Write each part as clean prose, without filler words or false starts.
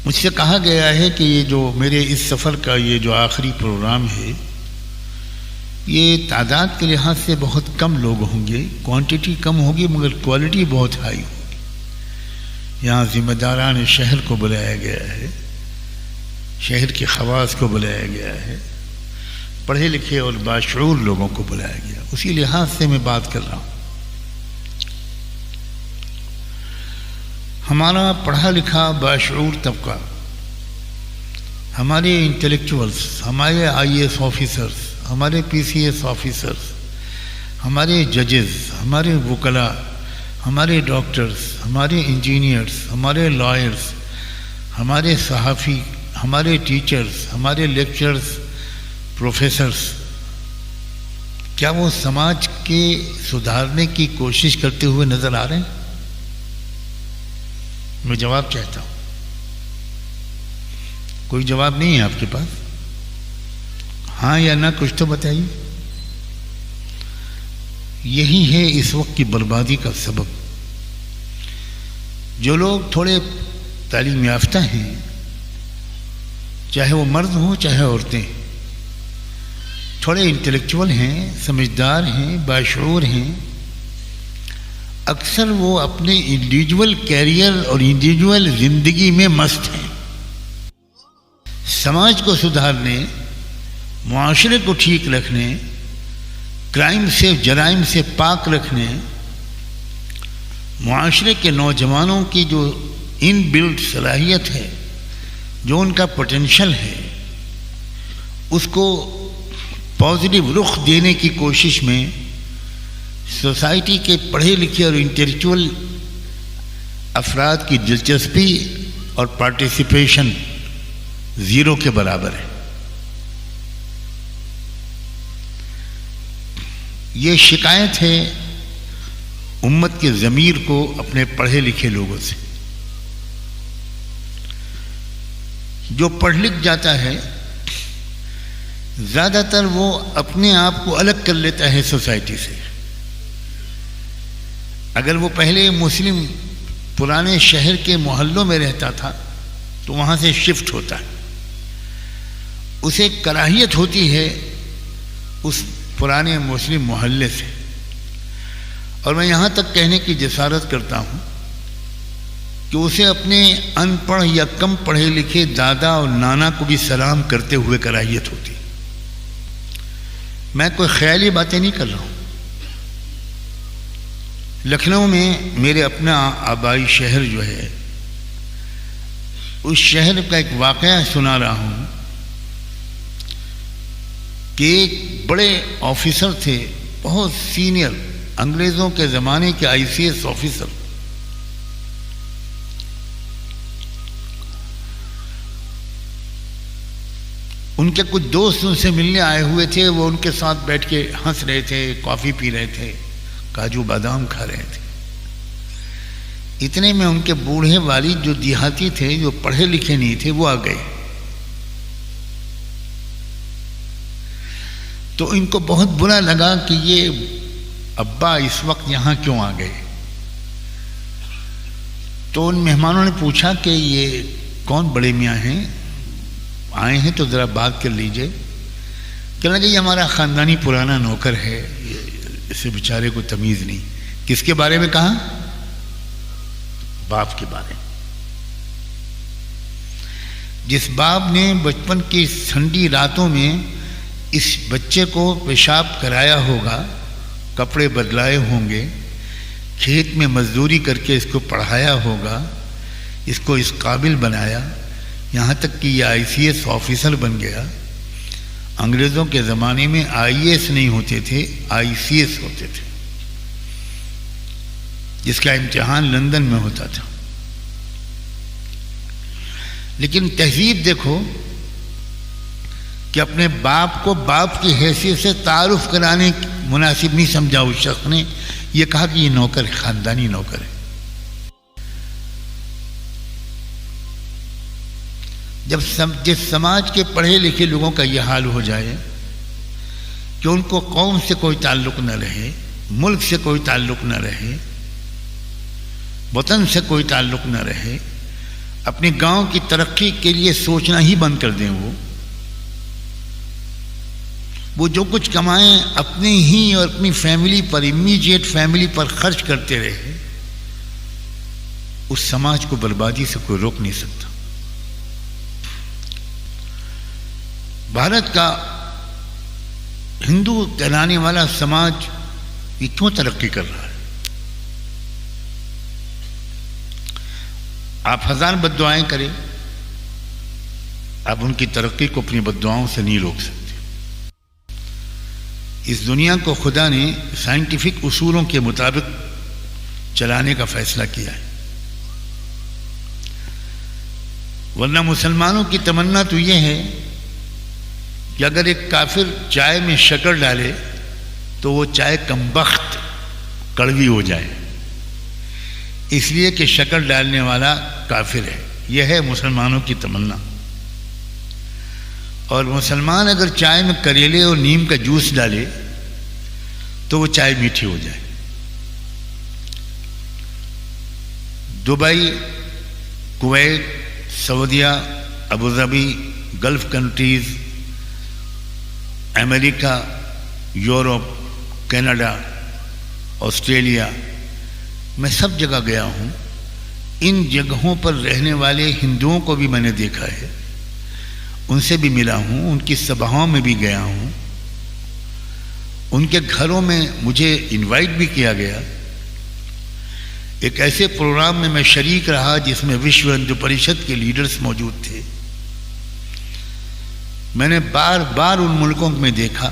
मुझसे कहा गया है कि ये जो मेरे इस सफ़र का ये जो आखिरी प्रोग्राम है, ये तादाद के लिहाज से बहुत कम लोग होंगे, क्वांटिटी कम होगी मगर क्वालिटी बहुत हाई होगी। यहाँ ज़िम्मेदारान शहर को बुलाया गया है, शहर के खवास को बुलाया गया है, पढ़े लिखे और बाशऊर लोगों को बुलाया गया। उसी लिहाज से मैं बात कर रहा हूँ। हमारा पढ़ा लिखा बाशऊर तबका, हमारे इंटेलेक्चुअल्स, हमारे IAS ऑफिसर्स, हमारे PCS ऑफिसर्स, हमारे जजेस, हमारे वकला, हमारे डॉक्टर्स, हमारे इंजीनियर्स, हमारे लॉयर्स, हमारे सहाफ़ी, हमारे टीचर्स, हमारे लेक्चरर्स, प्रोफेसर्स, क्या वो समाज के सुधारने की कोशिश करते हुए नज़र आ रहे हैं? मैं जवाब चाहता हूँ। कोई जवाब नहीं है आपके पास? हाँ या ना कुछ तो बताइए। यही है इस वक्त की बर्बादी का सबब। जो लोग थोड़े तालीम याफ्ता हैं, चाहे वो मर्द हों चाहे औरतें, थोड़े इंटेलेक्चुअल हैं, समझदार हैं, बाशऊर हैं, अक्सर वो अपने इंडिविजुअल कैरियर और इंडिविजुअल ज़िंदगी में मस्त हैं। समाज को सुधारने, मुआशरे को ठीक रखने, क्राइम से, जराइम से पाक रखने, मुआशरे के नौजवानों की जो इनबिल्ट सलाहियत है, जो उनका पोटेंशल है, उसको पॉजिटिव रुख देने की कोशिश में सोसाइटी के पढ़े लिखे और इंटेलेक्चुअल अफराद की दिलचस्पी और पार्टिसिपेशन ज़ीरो के बराबर है। ये शिकायत है उम्मत के ज़मीर को अपने पढ़े लिखे लोगों से। जो पढ़ लिख जाता है ज़्यादातर वो अपने आप को अलग कर लेता है सोसाइटी से। अगर वो पहले मुस्लिम पुराने शहर के मोहल्लों में रहता था तो वहाँ से शिफ्ट होता है, उसे कराहियत होती है उस पुराने मुस्लिम मोहल्ले से। और मैं यहाँ तक कहने की जसारत करता हूँ कि उसे अपने अनपढ़ या कम पढ़े लिखे दादा और नाना को भी सलाम करते हुए कराहियत होती। मैं कोई ख्याली बातें नहीं कर रहा हूँ। लखनऊ में मेरे अपना आबाई शहर जो है, उस शहर का एक वाक़या सुना रहा हूँ कि एक बड़े ऑफिसर थे, बहुत सीनियर, अंग्रेज़ों के ज़माने के ICS ऑफिसर। उनके कुछ दोस्त उनसे मिलने आए हुए थे, वो उनके साथ बैठ के हंस रहे थे, कॉफ़ी पी रहे थे, काजू बादाम खा रहे थे। इतने में उनके बूढ़े वालिद जो देहाती थे, जो पढ़े लिखे नहीं थे, वो आ गए। तो इनको बहुत बुरा लगा कि ये अब्बा इस वक्त यहाँ क्यों आ गए। तो उन मेहमानों ने पूछा कि ये कौन बड़े मियाँ हैं, आए हैं तो ज़रा बात कर लीजिए। कहने लगे ये हमारा ख़ानदानी पुराना नौकर है, इसे बेचारे को तमीज़ नहीं। किसके बारे में कहा? बाप के बारे में। जिस बाप ने बचपन की ठंडी रातों में इस बच्चे को पेशाब कराया होगा, कपड़े बदलाए होंगे, खेत में मजदूरी करके इसको पढ़ाया होगा, इसको इस काबिल बनाया, यहाँ तक कि यह ICS ऑफिसर बन गया। अंग्रेज़ों के ज़माने में IAS नहीं होते थे, ICS होते थे, जिसका इम्तिहान लंदन में होता था। लेकिन तहजीब देखो कि अपने बाप को बाप की हैसियत से तारुफ कराने मुनासिब नहीं समझा उस शख्स ने। यह कहा कि ये नौकर है, ख़ानदानी नौकर है। जब जिस समाज के पढ़े लिखे लोगों का यह हाल हो जाए कि उनको कौम से कोई ताल्लुक़ न रहे, मुल्क से कोई ताल्लुक़ न रहे, वतन से कोई ताल्लुक़ न रहे, अपने गांव की तरक्की के लिए सोचना ही बंद कर दें। वो जो कुछ कमाएं अपने ही और अपनी फैमिली पर, इमीडिएट फैमिली पर खर्च करते रहे, उस समाज को बर्बादी से कोई रोक नहीं सकता। भारत का हिंदू कहलाने वाला समाज ये क्यों तरक्की कर रहा है? आप हजार बद्दुआएं करें, आप उनकी तरक्की को अपनी बद्दुआओं से नहीं रोक सकते। इस दुनिया को खुदा ने साइंटिफिक उसूलों के मुताबिक चलाने का फैसला किया है, वरना मुसलमानों की तमन्ना तो यह है कि अगर एक काफिर चाय में शक्कर डाले तो वो चाय कमबख्त कड़वी हो जाए, इसलिए कि शक्कर डालने वाला काफिर है। यह है मुसलमानों की तमन्ना। और मुसलमान अगर चाय में करेले और नीम का जूस डाले तो वो चाय मीठी हो जाए। दुबई, कुवैत, सऊदिया, Abu Dhabi, gulf countries, America, Europe, Canada, Australia, मैं सब जगह गया हूँ। इन जगहों पर रहने वाले हिंदुओं को भी मैंने देखा है, उनसे भी मिला हूँ, उनकी सभाओं में भी गया हूँ, उनके घरों में मुझे इनवाइट भी किया गया। एक ऐसे प्रोग्राम में मैं शरीक रहा जिसमें विश्व हिंदू परिषद के लीडर्स मौजूद थे। मैंने बार बार उन मुल्कों में देखा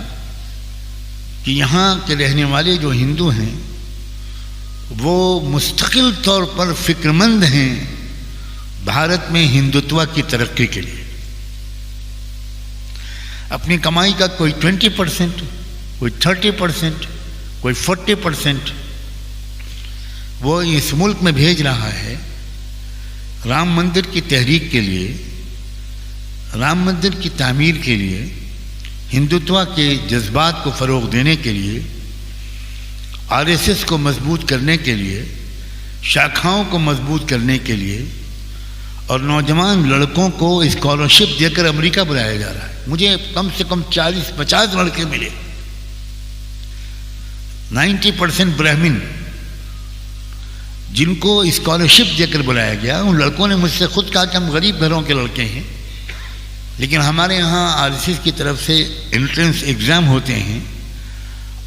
कि यहाँ के रहने वाले जो हिंदू हैं वो मुस्तकिल तौर पर फिक्रमंद हैं भारत में हिंदुत्व की तरक्की के लिए। अपनी कमाई का कोई 20%, कोई 30%, कोई 40% वो इस मुल्क में भेज रहा है राम मंदिर की तहरीक के लिए, राम मंदिर की तामीर के लिए, हिंदुत्व के जज्बात को फ़रोग़ देने के लिए, आरएसएस को मजबूत करने के लिए, शाखाओं को मजबूत करने के लिए, और नौजवान लड़कों को स्कॉलरशिप देकर अमेरिका बुलाया जा रहा है। मुझे कम से कम 40-50 लड़के मिले, 90% ब्राह्मण, जिनको स्कॉलरशिप देकर बुलाया गया। उन लड़कों ने मुझसे खुद कहा कि हम गरीब घरों के लड़के हैं, लेकिन हमारे यहाँ आरएसएस की तरफ से एंट्रेंस एग्ज़ाम होते हैं,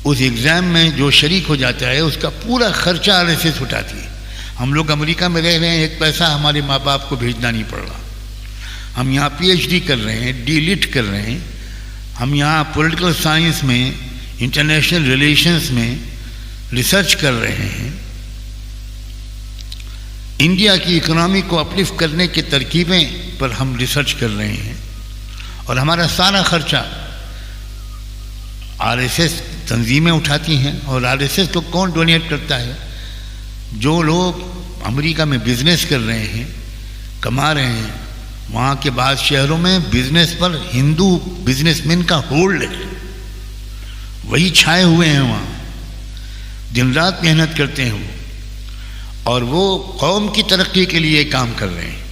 उस एग्ज़ाम में जो शरीक हो जाता है उसका पूरा खर्चा आरएसएस उठाती है। हम लोग अमेरिका में रह रहे हैं, एक पैसा हमारे माँ बाप को भेजना नहीं पड़ रहा। हम यहाँ पीएचडी कर रहे हैं, डीलिट कर रहे हैं, हम यहाँ पॉलिटिकल साइंस में, इंटरनेशनल रिलेशंस में रिसर्च कर रहे हैं। इंडिया की इकोनॉमी को अपलिफ्ट करने की तरकीबें पर हम रिसर्च कर रहे हैं, और हमारा सारा खर्चा आरएसएस तंजीमें उठाती हैं। और आरएसएस को कौन डोनेट करता है? जो लोग अमेरिका में बिजनेस कर रहे हैं, कमा रहे हैं, वहाँ के बाद शहरों में बिजनेस पर हिंदू बिजनेसमैन का होल्ड है, वही छाए हुए हैं वहाँ, दिन रात मेहनत करते हैं वो, और वो कौम की तरक्की के लिए काम कर रहे हैं,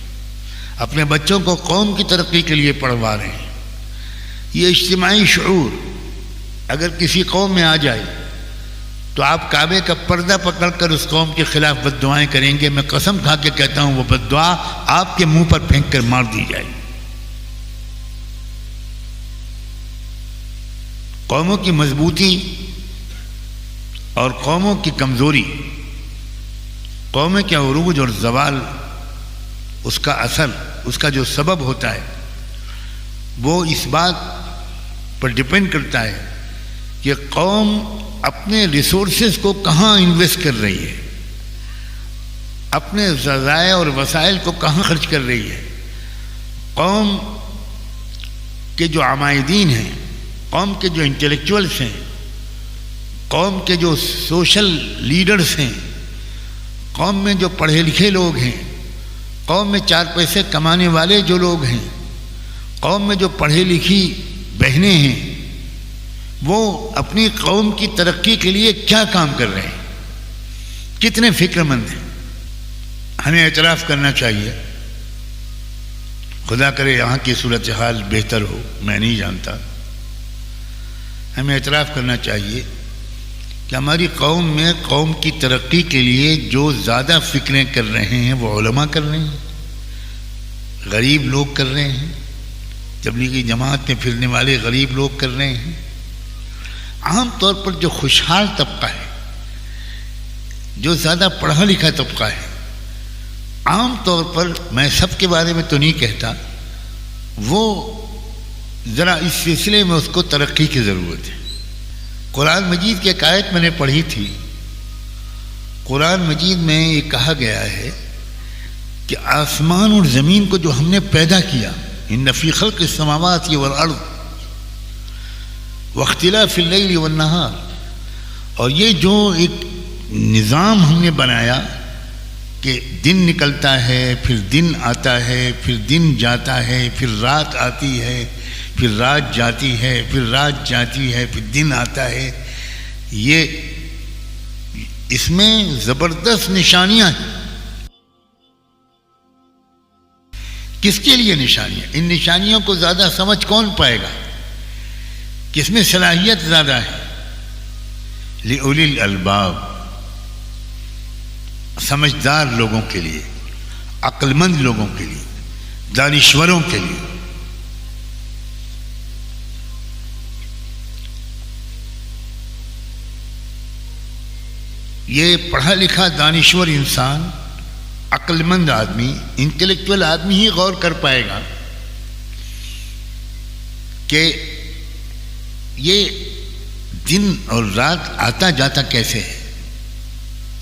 अपने बच्चों को कौम की तरक्की के लिए पढ़वा रहे हैं। ये इज्तिमाई शऊर अगर किसी कौम में आ जाए तो आप काबे का पर्दा पकड़कर उस कौम के खिलाफ बद्दुआएं करेंगे। मैं कसम खा के कहता हूं वो बद्दुआ आपके मुंह पर फेंक कर मार दी जाए। कौमों की मजबूती और कौमों की कमजोरी, कौमें के उरूज और जवाल, उसका असर, उसका जो सबब होता है वो इस बात पर डिपेंड करता है कि कौम अपने रिसोर्सेज को कहाँ इन्वेस्ट कर रही है, अपने ज़राए और वसाइल को कहाँ खर्च कर रही है। कौम के जो आमायदीन हैं, कौम के जो इंटेलेक्चुअल्स हैं, कौम के जो सोशल लीडर्स हैं, कौम में जो पढ़े लिखे लोग हैं, कौम में 4 पैसे कमाने वाले जो लोग हैं, कौम में जो पढ़ी लिखी बहनें हैं, वो अपनी कौम की तरक्की के लिए क्या काम कर रहे हैं, कितने फिक्रमंद हैं। हमें एतराफ़ करना चाहिए खुदा करे यहाँ की सूरत हाल बेहतर हो, मैं नहीं जानता। हमें एतराफ़ करना चाहिए कि हमारी कौम में कौम की तरक्की के लिए जो ज़्यादा फ़िक्रें कर रहे हैं वो उलमा कर रहे हैं, गरीब लोग कर रहे हैं, तबलीगी जमात में फिरने वाले गरीब लोग कर रहे हैं। आम तौर पर जो खुशहाल तबका है, जो ज़्यादा पढ़ा लिखा तबका है, आम तौर पर, मैं सबके बारे में तो नहीं कहता, वो ज़रा इस सिलसिले में उसको तरक्की की ज़रूरत है। कुरान मजीद की एक आयत मैंने पढ़ी थी। कुरान मजीद में ये कहा गया है कि आसमान और ज़मीन को जो हमने पैदा किया, इन्न फ़ी ख़ल्क़ि समावाति वल अर्ज़ व इख्तिलाफ़िल लैली वन नहार, और ये जो एक निज़ाम हमने बनाया कि दिन निकलता है, फिर दिन आता है, फिर दिन जाता है, फिर रात आती है, फिर रात जाती है, फिर रात जाती है, फिर दिन आता है, ये इसमें ज़बरदस्त निशानियां हैं। किसके लिए निशानियां? इन निशानियों को ज़्यादा समझ कौन पाएगा? किसमें सलाहियत ज़्यादा है? लिउलिल अलबाब, समझदार लोगों के लिए, अक्लमंद लोगों के लिए, दानिश्वरों के लिए। ये पढ़ा लिखा दानिश्वर इंसान, अक्लमंद आदमी, इंटेलेक्चुअल आदमी ही गौर कर पाएगा कि ये दिन और रात आता जाता कैसे है।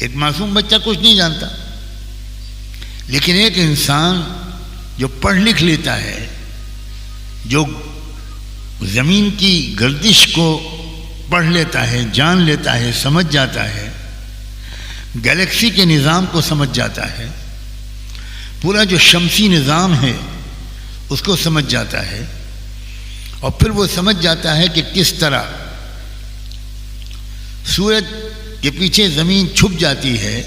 एक मासूम बच्चा कुछ नहीं जानता, लेकिन एक इंसान जो पढ़ लिख लेता है, जो ज़मीन की गर्दिश को पढ़ लेता है, जान लेता है, समझ जाता है, गैलेक्सी के निज़ाम को समझ जाता है, पूरा जो शमसी निज़ाम है उसको समझ जाता है, और फिर वो समझ जाता है कि किस तरह सूरज के पीछे ज़मीन छुप जाती है,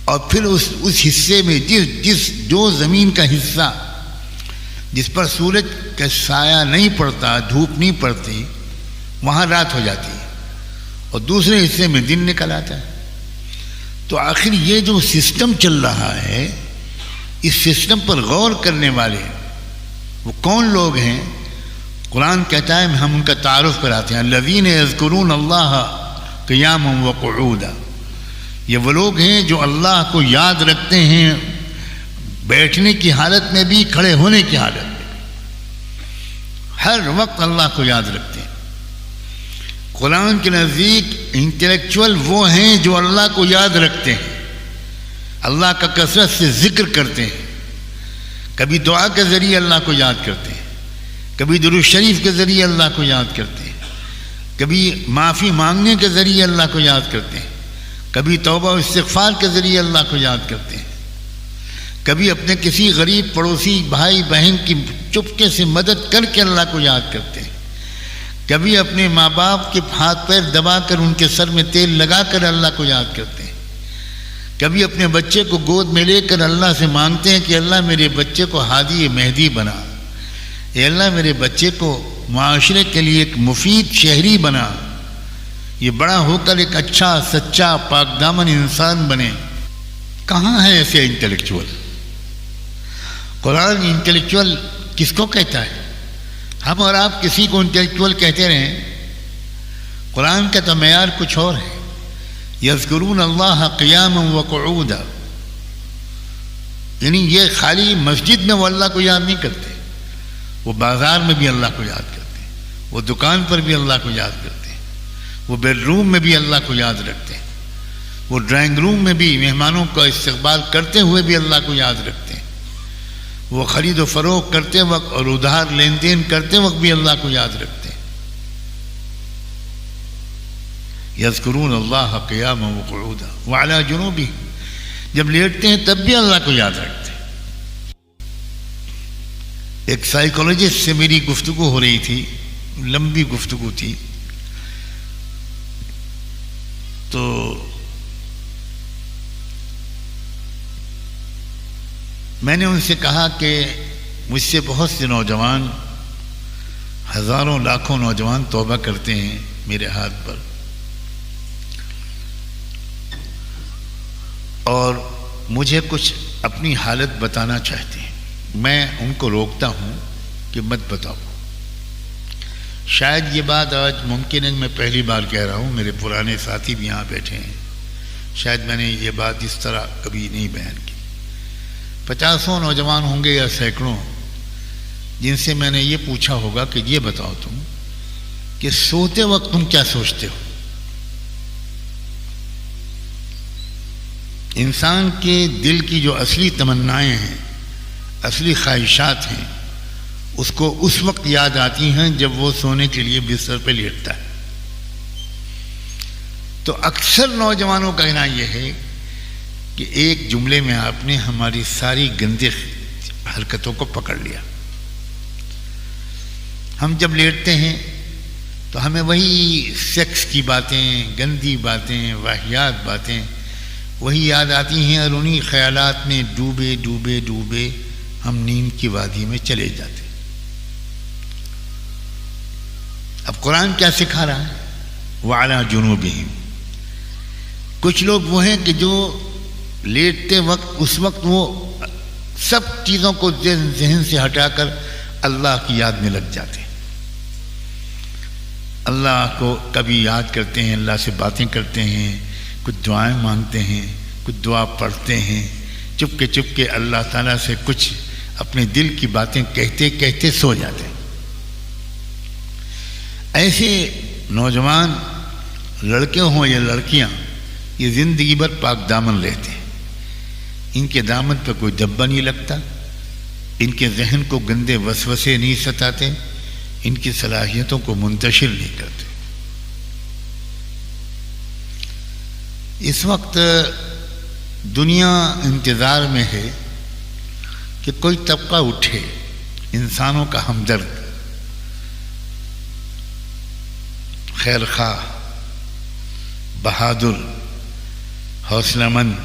और फिर उस हिस्से में जो ज़मीन का हिस्सा जिस पर सूरज का साया नहीं पड़ता, धूप नहीं पड़ती, वहाँ रात हो जाती है, और दूसरे हिस्से में दिन निकल आता है। तो आखिर ये जो सिस्टम चल रहा है, इस सिस्टम पर गौर करने वाले वो कौन लोग हैं? कुरान कहता है, हम उनका तारुफ कराते हैं, अल्लज़ीन यज़्कुरून अल्लाह क़ियामन व क़ुऊदा। ये वो लोग हैं जो अल्लाह को याद रखते हैं बैठने की हालत में भी, खड़े होने की हालत में, हर वक्त अल्लाह को याद रखते हैं। कुरान के नज़दीक इंटेलेक्चुअल वो हैं जो अल्लाह को याद रखते हैं, अल्लाह का कसरत से जिक्र करते हैं, कभी दुआ के ज़रिए अल्लाह को याद करते हैं, कभी दुरूद शरीफ के ज़रिए अल्लाह को याद करते हैं, कभी माफ़ी मांगने के ज़रिए अल्लाह को याद करते हैं, कभी तौबा और इस्तिग़फ़ार के ज़रिए अल्लाह को याद करते हैं, कभी अपने किसी गरीब पड़ोसी भाई बहन की चुपके से मदद करके अल्लाह को याद करते हैं, कभी अपने माँ बाप के हाथ पैर दबाकर उनके सर में तेल लगाकर अल्लाह को याद करते हैं, कभी अपने बच्चे को गोद में लेकर अल्लाह से मांगते हैं कि अल्लाह मेरे बच्चे को हादी मेहदी बना, ये अल्लाह मेरे बच्चे को माशरे के लिए एक मुफीद शहरी बना, ये बड़ा होकर एक अच्छा सच्चा पाकदामन इंसान बने। कहाँ है ऐसे इंटेलेक्चुअल? कुरान इंटेलेक्चुअल किसको कहता है? हम और आप किसी को इंटेलेक्चुअल कहते रहें, कुरान का तो मेयार कुछ और है। यज़्कुरून अल्लाह क़ियामन व क़ुऊदा, यानी ये खाली मस्जिद में वो अल्लाह को याद नहीं करते, वो बाज़ार में भी अल्लाह को याद करते हैं, वो दुकान पर भी अल्लाह को याद करते हैं, वो बेडरूम में भी अल्लाह को याद रखते हैं, वो ड्राइंग रूम में भी मेहमानों का इस्तकबाल करते हुए भी अल्लाह को याद रखते हैं, वो ख़रीद व फ़रोख्त करते वक्त और उधार लेन देन करते वक्त भी अल्लाह को याद रखते हैं। यज़्कुरून अल्लाह क़ियामन व क़ुऊदा व अला जुनूबिहिम, जब लेटते हैं तब भी अल्लाह को याद रखते हैं। एक साइकोलॉजिस्ट से मेरी गुफ्तगू हो रही थी, लंबी गुफ्तगू थी, तो मैंने उनसे कहा कि मुझसे बहुत से नौजवान, हज़ारों लाखों नौजवान तौबा करते हैं मेरे हाथ पर, और मुझे कुछ अपनी हालत बताना चाहते हैं। मैं उनको रोकता हूँ कि मत बताओ। शायद ये बात आज मुमकिन है, मैं पहली बार कह रहा हूँ, मेरे पुराने साथी भी यहाँ बैठे हैं, शायद मैंने ये बात इस तरह कभी नहीं बयान की। 50 नौजवान होंगे या सैकड़ों, जिनसे मैंने ये पूछा होगा कि ये बताओ तुम कि सोते वक्त तुम क्या सोचते हो। इंसान के दिल की जो असली तमन्नाएं हैं, असली ख्वाहिशात हैं, उसको उस वक्त याद आती हैं जब वो सोने के लिए बिस्तर पे लेटता है। तो अक्सर नौजवानों का कहना यह है कि एक जुमले में आपने हमारी सारी गंदी हरकतों को पकड़ लिया। हम जब लेटते हैं तो हमें वही सेक्स की बातें, गंदी बातें, वाहियात बातें वही याद आती हैं, और उन्हीं ख्यालात में डूबे डूबे डूबे हम नींद की वादी में चले जाते। अब कुरान क्या सिखा रहा है? वाला जुनूबिहिम। कुछ लोग वो हैं कि जो लेटते वक्त, उस वक्त वो सब चीज़ों को जहन से हटाकर अल्लाह की याद में लग जाते हैं। अल्लाह को कभी याद करते हैं, अल्लाह से बातें करते हैं, कुछ दुआएं मांगते हैं, कुछ दुआ पढ़ते हैं, चुपके चुपके अल्लाह ताला से कुछ अपने दिल की बातें कहते कहते सो जाते हैं। ऐसे नौजवान लड़के हों या लड़कियां, ये ज़िंदगी भर पाक दामन रहते हैं। इनके दामन पर कोई धब्बा नहीं लगता, इनके जहन को गंदे वसवसे नहीं सताते, इनकी सलाहियतों को मुंतशिर नहीं करते। इस वक्त दुनिया इंतज़ार में है कि कोई तबका उठे, इंसानों का हमदर्द, खैर खा, बहादुर, हौसलामंद,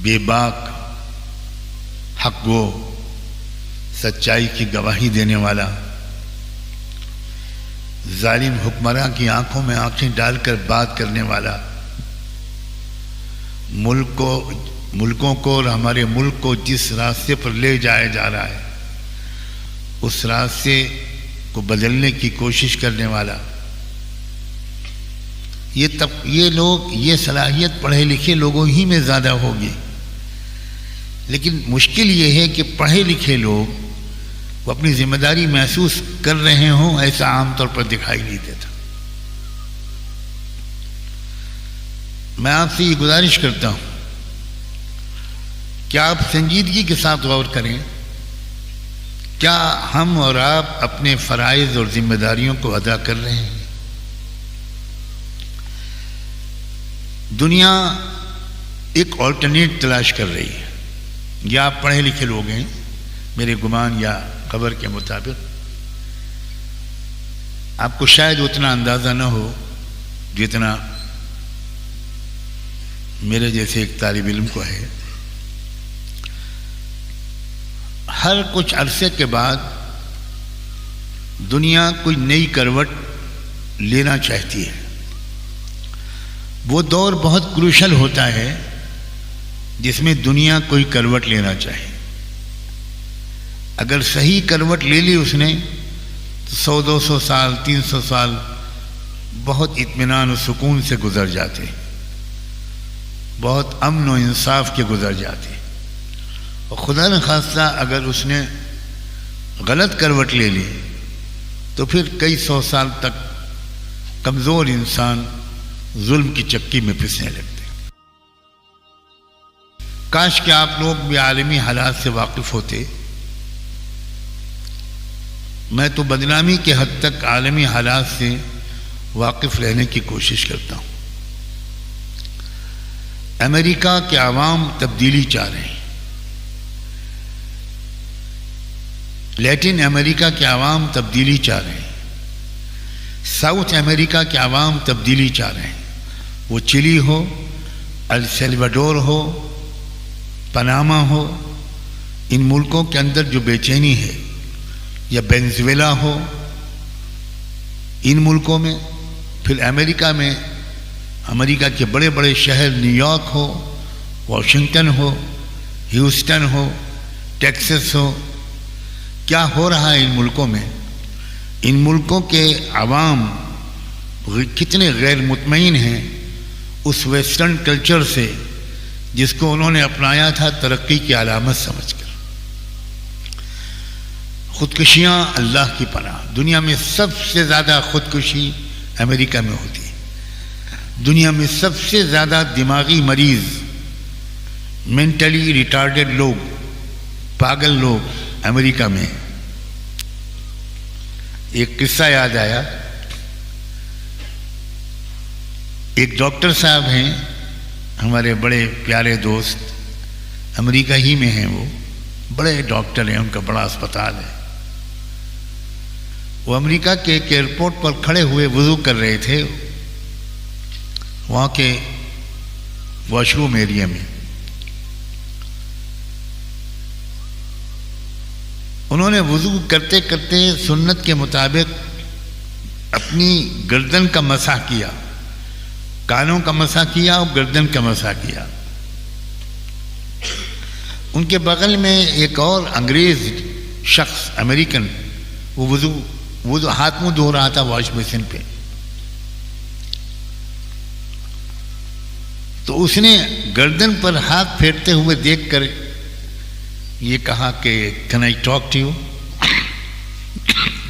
बेबाक, हक गो, सच्चाई की गवाही देने वाला, जालिम हुक्मरान की आंखों में आंखें डालकर बात करने वाला, मुल्कों को और हमारे मुल्क को जिस रास्ते पर ले जाया जा रहा है उस रास्ते को बदलने की कोशिश करने वाला, ये लोग, ये सलाहियत पढ़े लिखे लोगों ही में ज़्यादा होगी। लेकिन मुश्किल ये है कि पढ़े लिखे लोग वो अपनी जिम्मेदारी महसूस कर रहे हों, ऐसा आमतौर पर दिखाई नहीं देता। मैं आपसे ये गुजारिश करता हूं कि आप संजीदगी के साथ गौर करें, क्या हम और आप अपने फ़राइज़ और जिम्मेदारियों को अदा कर रहे हैं? दुनिया एक ऑल्टरनेट तलाश कर रही है। या आप पढ़े लिखे लोग हैं, मेरे गुमान या खबर के मुताबिक, आपको शायद उतना अंदाज़ा न हो जितना मेरे जैसे एक तालिब इल्म को है। हर कुछ अरसे के बाद दुनिया कोई नई करवट लेना चाहती है। वो दौर बहुत क्रूशल होता है जिसमें दुनिया कोई करवट लेना चाहे। अगर सही करवट ले ली उसने तो 100-200 साल, 300 साल बहुत इत्मीनान और सुकून से गुजर जाते, बहुत अमन और इंसाफ के गुजर जाते। और खुदा न खास्ता अगर उसने गलत करवट ले ली तो फिर कई 100 साल तक कमज़ोर इंसान जुल्म की चक्की में पिसने लगते। काश कि आप लोग भी आलमी हालात से वाकिफ होते। मैं तो बदनामी के हद तक आलमी हालात से वाकिफ रहने की कोशिश करता हूँ। अमेरिका के आवाम तब्दीली चाह रहे हैं, लैटिन अमेरिका के आवाम तब्दीली चाह रहे हैं, साउथ अमेरिका के आवाम तब्दीली चाह रहे हैं। वो चिली हो, अल सेल्वाडोर हो, पनामा हो, इन मुल्कों के अंदर जो बेचैनी है, या वेनेजुएला हो इन मुल्कों में, फिर अमेरिका में, अमेरिका के बड़े बड़े शहर न्यूयॉर्क हो, वॉशिंगटन हो, ह्यूस्टन हो, टेक्सास हो, क्या हो रहा है इन मुल्कों में? इन मुल्कों के आवाम कितने गैर मुतमईन हैं उस वेस्टर्न कल्चर से जिसको उन्होंने अपनाया था तरक्की की अलामत समझकर। खुदकुशियाँ अल्लाह की पनाह। दुनिया में सबसे ज़्यादा खुदकुशी अमेरिका में होती है। दुनिया में सबसे ज़्यादा दिमागी मरीज़, मेंटली रिटार्डेड लोग, पागल लोग अमेरिका में। एक किस्सा याद आया। एक डॉक्टर साहब हैं, हमारे बड़े प्यारे दोस्त, अमेरिका ही में हैं, वो बड़े डॉक्टर हैं, उनका बड़ा अस्पताल है। वो अमेरिका के एक एयरपोर्ट पर खड़े हुए वुज़ू कर रहे थे, वहाँ के वॉशरूम एरिया में। उन्होंने वुज़ू करते करते सुन्नत के मुताबिक अपनी गर्दन का मसा किया, कानों का मसा किया और गर्दन का मसा किया। उनके बगल में एक और अंग्रेज शख्स, अमेरिकन, वो वुज़ू हाथ मुंह धो रहा था वॉश बेसिन पे। तो उसने गर्दन पर हाथ फेरते हुए देखकर ये कहा कि can I talk to you,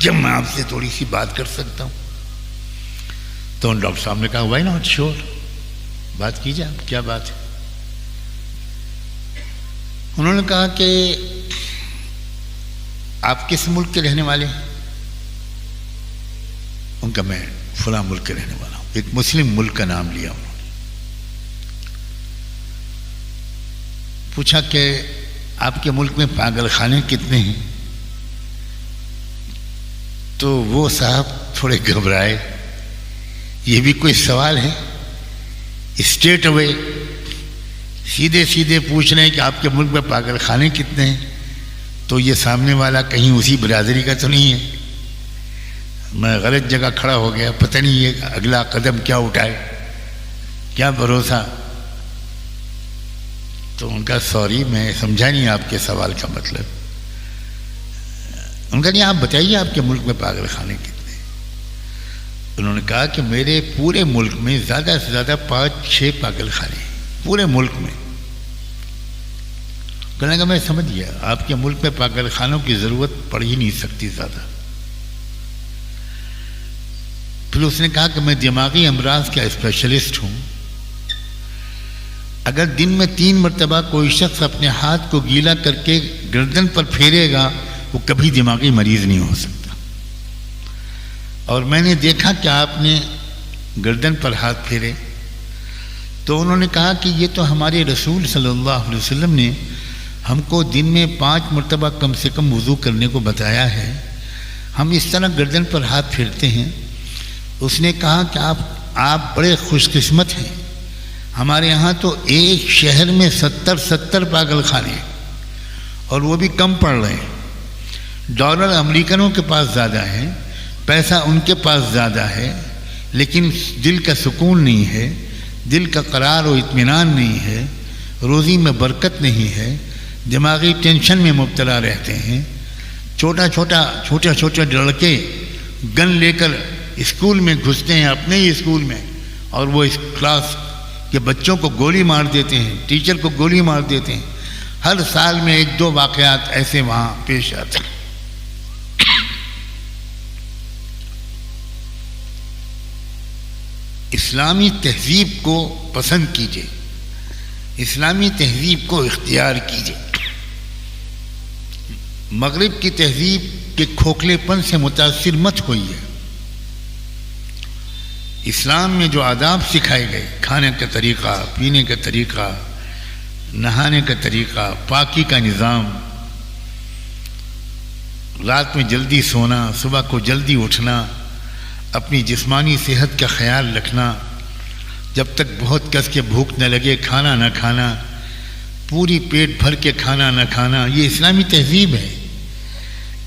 जब मैं आपसे थोड़ी सी बात कर सकता हूँ? तो डॉक्टर साहब ने कहा व्हाई नॉट, श्योर, बात कीजिए आप, क्या बात है? उन्होंने कहा कि आप किस मुल्क के रहने वाले हैं? उनका मैं फला मुल्क के रहने वाला हूँ। एक मुस्लिम मुल्क का नाम लिया उन्होंने। पूछा कि आपके मुल्क में पागल खाने कितने हैं? तो वो साहब थोड़े घबराए, ये भी कोई सवाल है? स्ट्रेट अवे सीधे सीधे पूछ रहे हैं कि आपके मुल्क में पागल खाने कितने हैं। तो ये सामने वाला कहीं उसी बिरादरी का तो नहीं है। मैं गलत जगह खड़ा हो गया, पता नहीं ये अगला कदम क्या उठाए, क्या भरोसा। तो उनका सॉरी, मैं समझा नहीं आपके सवाल का मतलब। उनका नहीं, आप बताइए आपके मुल्क में पागल खाने कितने? उन्होंने कहा कि मेरे पूरे मुल्क में ज़्यादा से ज़्यादा 5-6 पागल खाने हैं, पूरे मुल्क में। कहने का मैं समझ गया, आपके मुल्क में पागल खानों की ज़रूरत पड़ ही नहीं सकती ज़्यादा। फिर उसने कहा कि मैं दिमागी अमराज का स्पेशलिस्ट हूँ। अगर दिन में 3 मरतबा कोई शख्स अपने हाथ को गीला करके गर्दन पर फेरेगा, वो कभी दिमागी मरीज नहीं हो सकता। और मैंने देखा कि आपने गर्दन पर हाथ फेरे। तो उन्होंने कहा कि ये तो हमारे रसूल सल्लल्लाहु अलैहि वसल्लम ने हमको दिन में 5 मरतबा कम से कम वुज़ू करने को बताया है, हम इस तरह गर्दन पर हाथ फेरते हैं। उसने कहा कि आप बड़े खुशकिस्मत हैं, हमारे यहाँ तो एक शहर में 70 पागल खाने, और वो भी कम पड़ रहे हैं। डॉलर अमेरिकनों के पास ज़्यादा है, पैसा उनके पास ज़्यादा है, लेकिन दिल का सुकून नहीं है, दिल का करार और इत्मीनान नहीं है, रोज़ी में बरकत नहीं है, दिमागी टेंशन में मुब्तला रहते हैं। छोटे लड़के गन लेकर स्कूल में घुसते हैं, अपने ही स्कूल में, और वो इस क्लास के बच्चों को गोली मार देते हैं, टीचर को गोली मार देते हैं। हर साल में 1-2 वाक़यात ऐसे वहाँ पेश आते हैं। इस्लामी तहजीब को पसंद कीजिए, इस्लामी तहजीब को इख्तियार कीजिए। मगरिब की तहजीब के खोखलेपन से मुतासिर मत होइए। इस्लाम में जो आदाब सिखाए गए, खाने का तरीक़ा, पीने का तरीक़ा, नहाने का तरीक़ा, पाकी का निज़ाम, रात में जल्दी सोना, सुबह को जल्दी उठना, अपनी जिस्मानी सेहत का ख्याल रखना, जब तक बहुत कस के भूख न लगे खाना न खाना, पूरी पेट भर के खाना न खाना, ये इस्लामी तहजीब है।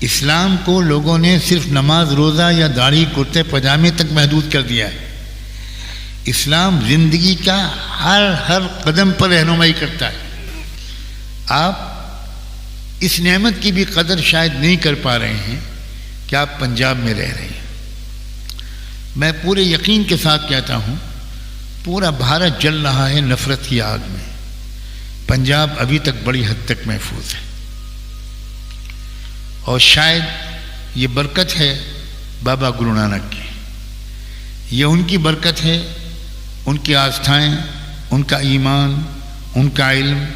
इस्लाम को लोगों ने सिर्फ नमाज रोज़ा या दाढ़ी कुर्ते पजामे तक महदूद कर दिया है। इस्लाम ज़िंदगी का हर कदम पर रहनुमाई करता है। आप इस नेमत की भी कदर शायद नहीं कर पा रहे हैं कि आप पंजाब में रह रहे हैं। मैं पूरे यकीन के साथ कहता हूँ, पूरा भारत जल रहा है नफ़रत की आग में। पंजाब अभी तक बड़ी हद तक महफूज है, और शायद ये बरकत है बाबा गुरु नानक की। ये उनकी बरकत है, उनकी आस्थाएं, उनका ईमान, उनका इल्म,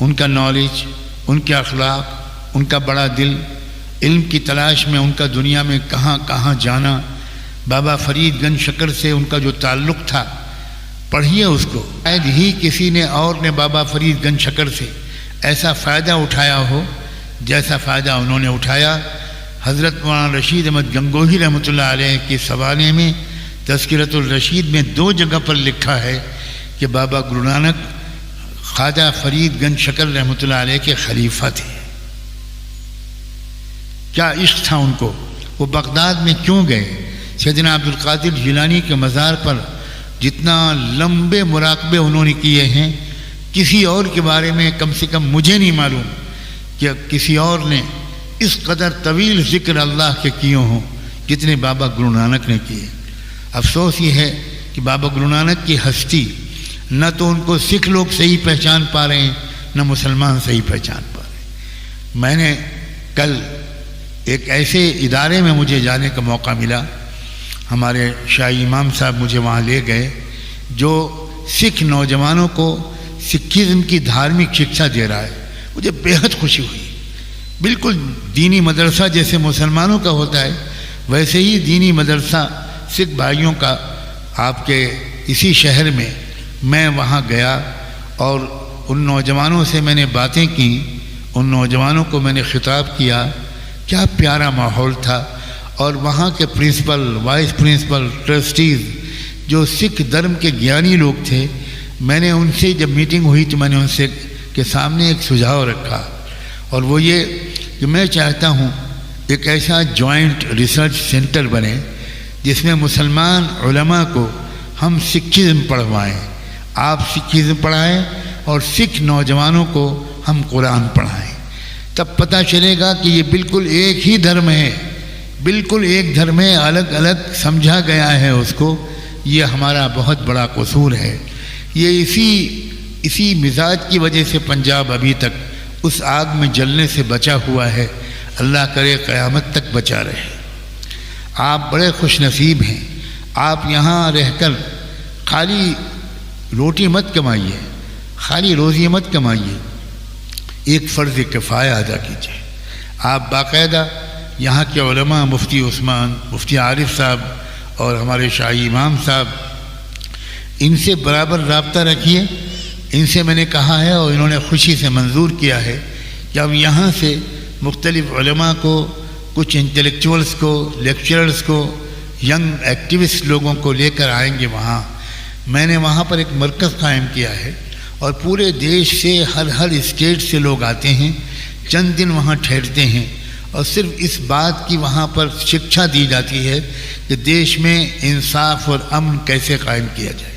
उनका नॉलेज, उनके अखलाक, उनका बड़ा दिल, इल्म की तलाश में उनका दुनिया में कहाँ कहाँ जाना। बाबा फरीदगंज शकर से उनका जो ताल्लुक़ था, पढ़िए उसको। शायद ही किसी ने और ने बाबा फरीदगंज शकर से ऐसा फ़ायदा उठाया हो जैसा फ़ायदा उन्होंने उठाया। हज़रत मौलाना रशीद अहमद गंगोही रहमतुल्लाह अलैह के सवाने में तज़किरतुल रशीद में 2 जगह पर लिखा है कि बाबा गुरु नानक ख्वाजा फरीदगंज शकर रहमतुल्लाह अलैह के खलीफा थे। क्या इश्क था उनको। वो बगदाद में क्यों गए? सैयदना अब्दुल कादिर जिलानी के मज़ार पर जितना लंबे मुराकबे उन्होंने किए हैं, किसी और के बारे में कम से कम मुझे नहीं मालूम कि किसी और ने इस कदर तवील ज़िक्र अल्लाह के किए हों जितने बाबा गुरु नानक ने किए। अफसोस ये है कि बाबा गुरु नानक की हस्ती न तो उनको सिख लोग सही पहचान पा रहे हैं, न मुसलमान सही पहचान पा रहे हैं। मैंने कल एक ऐसे इदारे में मुझे जाने का मौका मिला, हमारे शाही इमाम साहब मुझे वहाँ ले गए, जो सिख नौजवानों को सिखिज़्म की धार्मिक शिक्षा दे रहा है। मुझे बेहद खुशी हुई। बिल्कुल दीनी मदरसा जैसे मुसलमानों का होता है, वैसे ही दीनी मदरसा सिख भाइयों का आपके इसी शहर में। मैं वहाँ गया और उन नौजवानों से मैंने बातें की, उन नौजवानों को मैंने खिताब किया। क्या प्यारा माहौल था। और वहाँ के प्रिंसिपल, वाइस प्रिंसिपल, ट्रस्टीज़ जो सिख धर्म के ज्ञानी लोग थे, मैंने उनसे जब मीटिंग हुई तो मैंने उनसे के सामने एक सुझाव रखा, और वो ये कि मैं चाहता हूँ एक ऐसा जॉइंट रिसर्च सेंटर बने जिसमें मुसलमान उलमा को हम सिखिज़्म पढ़वाएँ, आप सिखिज़्म पढ़ाएँ और सिख नौजवानों को हम कुरान पढ़ाएँ। तब पता चलेगा कि ये बिल्कुल एक ही धर्म है, बिल्कुल एक धर्म है, अलग अलग समझा गया है उसको। ये हमारा बहुत बड़ा कसूर है। ये इसी मिजाज की वजह से पंजाब अभी तक उस आग में जलने से बचा हुआ है। अल्लाह करे क़यामत तक बचा रहे। आप बड़े खुश नसीब हैं। आप यहाँ रहकर खाली रोटी मत कमाइए, खाली रोज़ी मत कमाइए, एक फ़र्ज़ किफ़ाया अदा कीजिए। आप बाकायदा यहाँ के उलमा, मुफ्ती उस्मान, मुफ्ती आरिफ साहब और हमारे शाही इमाम साहब, इनसे बराबर राब्ता रखिए। इनसे मैंने कहा है और इन्होंने खुशी से मंजूर किया है कि अब यहाँ से मुख्तलिफ़ उलमा को, कुछ इंटेलेक्चुअल्स को, लेक्चरर्स को, यंग एक्टिविस्ट लोगों को लेकर आएंगे वहाँ। मैंने वहाँ पर एक मरकज़ कायम किया है और पूरे देश से हर स्टेट से लोग आते हैं, चंद दिन वहाँ ठहरते हैं और सिर्फ इस बात की वहाँ पर शिक्षा दी जाती है कि देश में इंसाफ और अमन कैसे कायम किया जाए।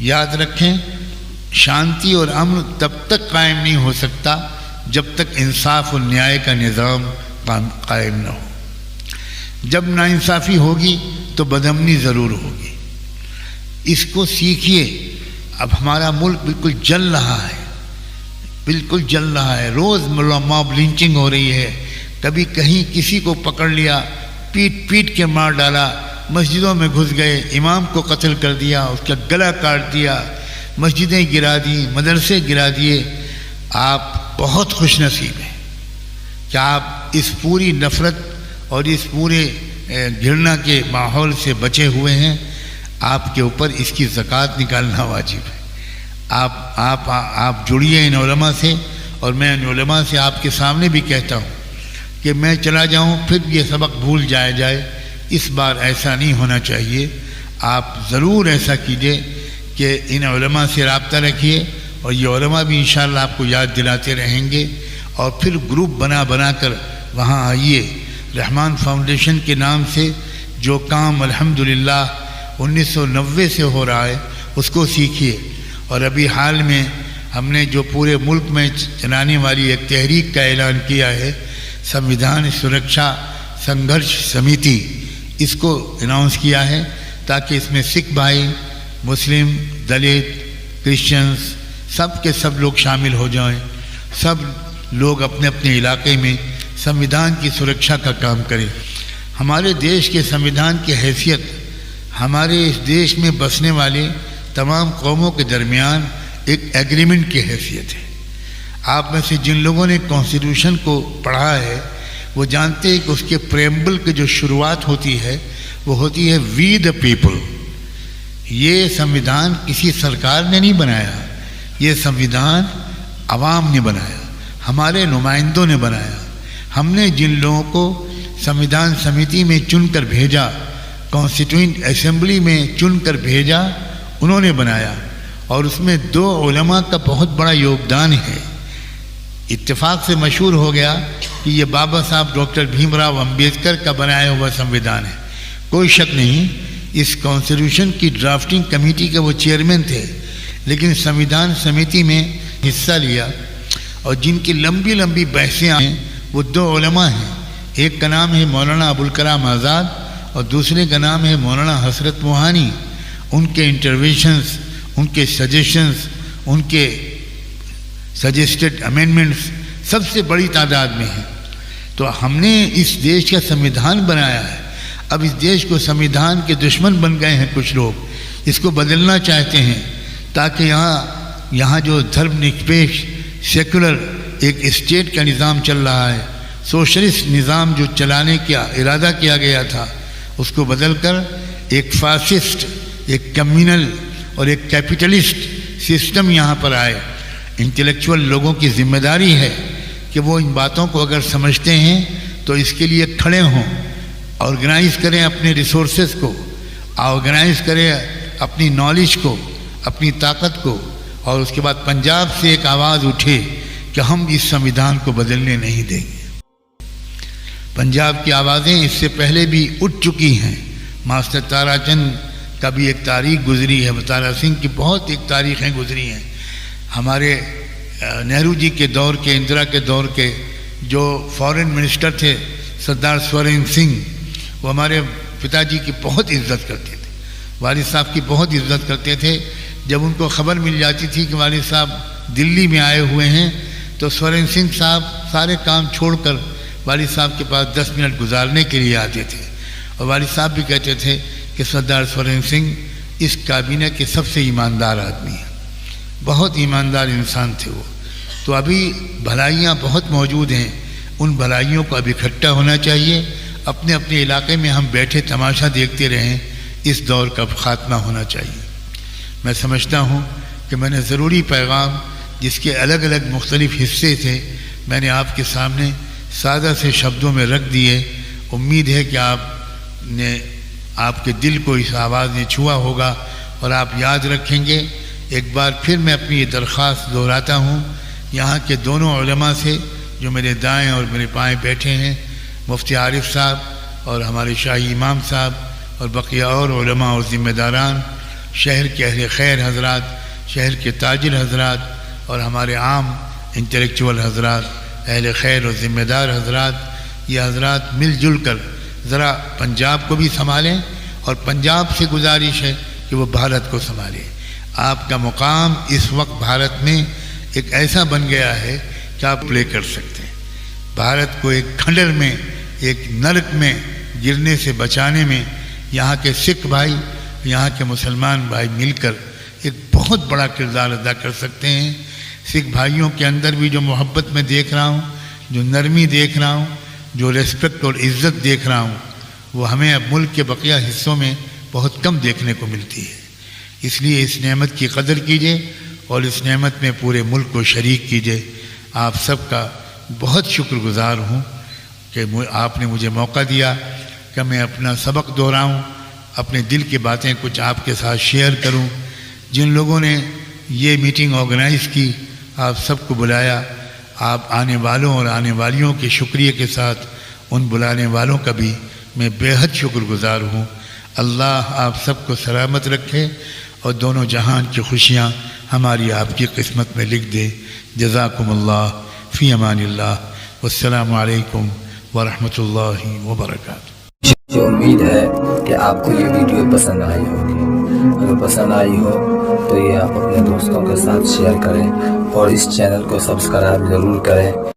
याद रखें, शांति और अमन तब तक कायम नहीं हो सकता जब तक इंसाफ और न्याय का निज़ाम कायम न हो। जब नाइंसाफ़ी होगी तो बदअमनी ज़रूर होगी। इसको सीखिए। अब हमारा मुल्क बिल्कुल जल रहा है, बिल्कुल जल रहा है। रोज़ मॉब लिंचिंग हो रही है। कभी कहीं किसी को पकड़ लिया, पीट के मार डाला, मस्जिदों में घुस गए, इमाम को कत्ल कर दिया, उसका गला काट दिया, मस्जिदें गिरा दी, मदरसे गिरा दिए। आप बहुत खुशनसीब हैं कि आप इस पूरी नफ़रत और इस पूरे घृणा के माहौल से बचे हुए हैं। आपके ऊपर इसकी ज़कात निकालना वाजिब है। आप जुड़िए इन उलमा से, और मैं इन उलमा से आपके सामने भी कहता हूँ कि मैं चला जाऊँ फिर ये सबक भूल जाए। इस बार ऐसा नहीं होना चाहिए। आप ज़रूर ऐसा कीजिए कि इन उलमा से रब्ता रखिए और ये उलमा भी इंशाअल्लाह आपको याद दिलाते रहेंगे। और फिर ग्रुप बना कर वहाँ आइए। रहमान फाउंडेशन के नाम से जो काम अल्हम्दुलिल्लाह 1990 से हो रहा है उसको सीखिए। और अभी हाल में हमने जो पूरे मुल्क में चलाने वाली एक तहरीक का ऐलान किया है, संविधान सुरक्षा संघर्ष समिति, इसको अनाउंस किया है ताकि इसमें सिख भाई, मुस्लिम, दलित, क्रिश्चियंस सब के सब लोग शामिल हो जाएं। सब लोग अपने अपने इलाके में संविधान की सुरक्षा का काम करें। हमारे देश के संविधान की हैसियत हमारे इस देश में बसने वाले तमाम कौमों के दरमियान एक एग्रीमेंट की हैसियत है। आप में से जिन लोगों ने कॉन्स्टिट्यूशन को पढ़ा है वो जानते हैं कि उसके प्रेम्बल की जो शुरुआत होती है वो होती है वी द पीपल। ये संविधान किसी सरकार ने नहीं बनाया, ये संविधान आवाम ने बनाया, हमारे नुमाइंदों ने बनाया। हमने जिन लोगों को संविधान समिति में चुनकर भेजा, कॉन्स्टिट्यूएंट असेंबली में चुनकर भेजा, उन्होंने बनाया। और उसमें 2 उलमा का बहुत बड़ा योगदान है। इत्तेफाक से मशहूर हो गया कि ये बाबा साहब डॉक्टर भीमराव अंबेडकर का बनाया हुआ संविधान है। कोई शक नहीं, इस कॉन्स्टिट्यूशन की ड्राफ्टिंग कमेटी के वो चेयरमैन थे, लेकिन संविधान समिति में हिस्सा लिया। और जिनकी लंबी लंबी बहसें हैं वो 2 उलमा हैं। एक का नाम है मौलाना अबुल कलाम आज़ाद और दूसरे का नाम है मौलाना हसरत मोहानी। उनके इंटरवेंशंस, उनके सजेशंस, उनके सजेस्टेड अमेंडमेंट्स सबसे बड़ी तादाद में हैं। तो हमने इस देश का संविधान बनाया है। अब इस देश को संविधान के दुश्मन बन गए हैं कुछ लोग, इसको बदलना चाहते हैं ताकि यहाँ जो धर्मनिरपेक्ष सेकुलर एक स्टेट का निज़ाम चल रहा है, सोशलिस्ट निज़ाम जो चलाने का इरादा किया गया था, उसको बदलकर एक फासिस्ट, एक कम्युनल और एक कैपिटलिस्ट सिस्टम यहाँ पर आए। इंटेलेक्चुअल लोगों की जिम्मेदारी है कि वो इन बातों को अगर समझते हैं तो इसके लिए खड़े हों, ऑर्गेनाइज करें अपने रिसोर्सेज को, ऑर्गेनाइज करें अपनी नॉलेज को, अपनी ताकत को, और उसके बाद पंजाब से एक आवाज़ उठे कि हम इस संविधान को बदलने नहीं देंगे। पंजाब की आवाज़ें इससे पहले भी उठ चुकी हैं। मास्टर ताराचंद का भी एक तारीख गुजरी है, तारा सिंह की बहुत एक तारीखें गुजरी हैं। हमारे नेहरू जी के दौर के, इंदिरा के दौर के जो फॉरेन मिनिस्टर थे सरदार स्वरण सिंह, वो हमारे पिताजी की बहुत इज्जत करते थे, वालिद साहब की बहुत इज्जत करते थे। जब उनको खबर मिल जाती थी कि वालिद साहब दिल्ली में आए हुए हैं तो स्वरण सिंह साहब सारे काम छोड़कर वालिद साहब के पास 10 मिनट गुजारने के लिए आते थे। और वालिद साहब भी कहते थे कि सरदार स्वरण सिंह इस काबीना के सबसे ईमानदार आदमी हैं, बहुत ईमानदार इंसान थे वो। तो अभी भलाइयाँ बहुत मौजूद हैं, उन भलाइयों को अब इकट्ठा होना चाहिए। अपने अपने इलाके में हम बैठे तमाशा देखते रहें, इस दौर का खात्मा होना चाहिए। मैं समझता हूँ कि मैंने ज़रूरी पैगाम जिसके अलग अलग मुख्तलिफ हिस्से थे मैंने आपके सामने सादा से शब्दों में रख दिए। उम्मीद है कि आपके दिल को इस आवाज़ ने छुआ होगा और आप याद रखेंगे। एक बार फिर मैं अपनी ये दरख्वास्त दोहराता हूँ यहाँ के दोनों उलमा से जो मेरे दाएं और मेरे बाएं बैठे हैं, मुफ्ती आरिफ साहब और हमारे शाही इमाम साहब और बकिया और उलमा और ज़िम्मेदारान, शहर के अहले खैर हजरात, शहर के ताजिर हजरात और हमारे आम इंटेलेक्चुअल हजरात, अहले खैर और ज़िम्मेदार हजरात, ये हजरात मिलजुल कर ज़रा पंजाब को भी संभालें और पंजाब से गुजारिश है कि वो भारत को संभाले। आपका मुकाम इस वक्त भारत में एक ऐसा बन गया है कि आप प्ले कर सकते हैं। भारत को एक खंडर में, एक नरक में गिरने से बचाने में यहाँ के सिख भाई, यहाँ के मुसलमान भाई मिलकर एक बहुत बड़ा किरदार अदा कर सकते हैं। सिख भाइयों के अंदर भी जो मोहब्बत में देख रहा हूँ, जो नरमी देख रहा हूँ, जो रेस्पेक्ट और इज़्ज़त देख रहा हूँ, वो हमें अब मुल्क के बकिया हिस्सों में बहुत कम देखने को मिलती है। इसलिए इस नेमत की कदर कीजिए और इस नेमत में पूरे मुल्क को शरीक कीजिए। आप सबका बहुत शुक्रगुजार हूँ कि आपने मुझे मौका दिया कि मैं अपना सबक दोहराऊँ, अपने दिल की बातें कुछ आपके साथ शेयर करूँ। जिन लोगों ने ये मीटिंग ऑर्गेनाइज़ की, आप सबको बुलाया। आप आने वालों और आने वालियों के शुक्रिया के साथ उन बुलाने वालों का भी मैं बेहद शुक्रगुज़ार हूँ। अल्लाह आप सबको सलामत रखे और दोनों जहान की खुशियाँ हमारी आपकी किस्मत में लिख दे। जज़ाकुमुल्लाह फ़ी अमानिल्लाह। वस्सलामु अलैकुम वरहमतुल्लाहि वबरकातुहू। मुझे उम्मीद है कि आपको ये वीडियो पसंद आई होगी। अगर पसंद आई हो तो ये आप अपने दोस्तों के साथ शेयर करें और इस चैनल को सब्सक्राइब ज़रूर करें।